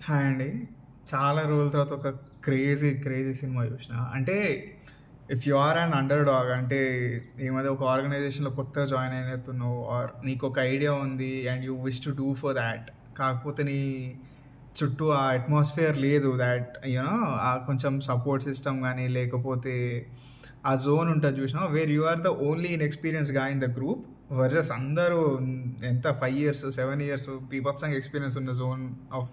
Hi అండి. చాలా రోజుల తర్వాత ఒక క్రేజీ సినిమా చూసిన. అంటే if you are an underdog అంటే ఈ మధ్య ఒక ఆర్గనైజేషన్‌లో కొత్తగా జాయిన్ అయినట్టున్నావు ఆర్ నీకొక ఐడియా ఉంది and you wish to do for thought. కాకపోతే నీ చుట్టూ ఆ అట్మాస్ఫియర్ లేదు థాట్ ఆ కొంచెం సపోర్ట్ సిస్టమ్ గానీ, లేకపోతే ఆ జోన్ ఉంటది చూసినావా? Where you are the only inexperienced guy in the group versus అందరూ ఎంత 5 ఇయర్స్, 7 ఇయర్స్ బీభత్సంగా ఎక్స్‌పీరియన్స్ ఉన్న జోన్ ఆఫ్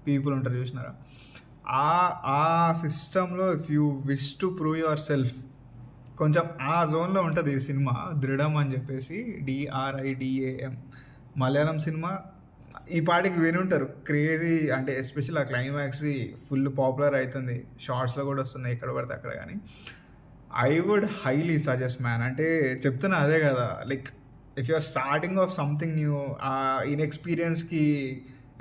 పీపుల్ ఉంటారు చూసినారా? ఆ ఆ సిస్టంలో if you wish to prove yourself కొంచెం ఆ జోన్‌లో ఉంటది ఈ సినిమా 'దృఢం' అని చెప్పేసి. DRIDAM Malayalam cinema. ఈ పాటికి వినుంటారు. క్రేజీ అంటే ఎస్పెషల్ ఆ క్లైమాక్స్‌ది ఫుల్ పాపులర్ అయితుంది. షార్ట్స్‌లో కూడా వస్తున్నాయి ఎక్కడ పడితే అక్కడ గానీ. I would highly suggest man. అంటే చెప్తున్నా అదే కదా! Like if you are starting off something new ఇన్‌ఎక్స్‌పీరియన్స్‌కి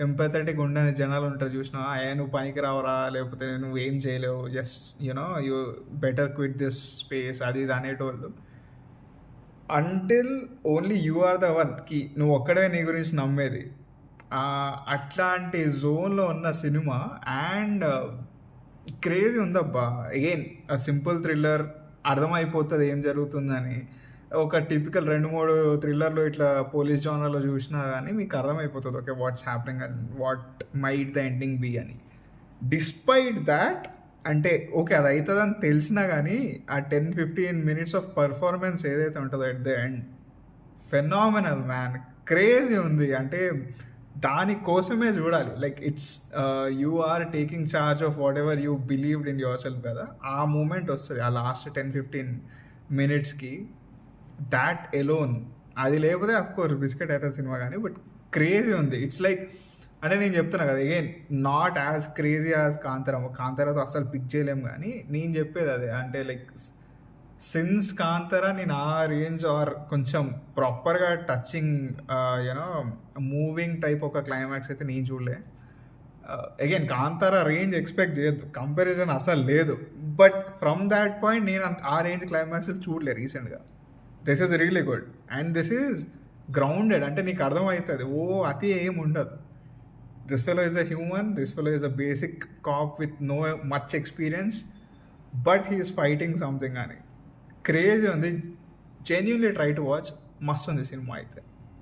ఎంపథెటిక్ ఉండని జనాలు ఉంటారు చూసినావా? నువ్వు పనికి రావురా, లేకపోతే నువ్వు ఏం చేయలేవు, just you better quit this space అది ఇది అనేటోళ్ళు. Until only you are the one కి నువ్వు ఒక్కడే నీ గురించి నమ్మేది. అట్లాంటి జోన్‌లో ఉన్న సినిమా అండ్ క్రేజీ ఉందబ్బా! అగైన్ సింపుల్ థ్రిల్లర్, అర్థమైపోతది ఏం జరుగుతుందని. ఒక టిపికల్ 2, 3 థ్రిల్లర్‌లు ఇట్లా పోలీస్ జానర్‌లో చూసినా గానీ మీకు అర్థమైపోతది. Okay. What's happening and what might the ending be అని. డిస్పైట్ థాట్ అంటే ఓకే. అది అయితదని తెలిసినా గానీ ఆ 10, 15 మినిట్స్ ఆఫ్ పెర్ఫార్మన్స్ ఏదైతే ఉంటదో at the end phenomenal man. Crazy ఉంది. అంటే దాని కోసమే చూడాలి. Like it's you are taking charge of whatever you believed in yourself కదా! ఆ మూమెంట్ వస్తది. ఆ లాస్ట్ 10, 15 మినిట్స్‌కి దాట్ ఎలోన్ అది లేకపోతే అఫ్‌కోర్స్ బిస్కెట్ అయితది సినిమా గానీ, బట్ క్రేజీ ఉంది. ఇట్స్ లైక్ అంటే నేను చెప్తున్నా కదా! Again not as crazy as 'Kantara'. 'కాంతార'తో అస్సలు పిక్ చేయలేము గానీ, నేను చెప్పేది అదే. అంటే లైక్ సిన్స్ 'కాంతార' నేను ఆ రేంజ్ ఆర్ కొంచెం ప్రాపర్‌గా టచింగ్ యూనో మూవింగ్ టైప్ ఒక క్లైమాక్స్ అయితే నేను చూడలే. అగైన్ 'కాంతార' రేంజ్ ఎక్స్‌పెక్ట్ చేయొద్దు. కంపారిజన్ అసలు లేదు. బట్ ఫ్రమ్ థాట్ పాయింట్ నేను ఆ రేంజ్ క్లైమాక్స్‌లు చూడలే రీసెంట్‌గా. This is really good. And this is grounded. అంటే నీకు అర్థమైతది. అతి ఏమి ఉండదు. This fellow is a human. This fellow is a basic cop with no much experience. But he is fighting something అని. క్రేజీ ఉంది. Genuinely try to watch. మస్తుంది సినిమా అయితే.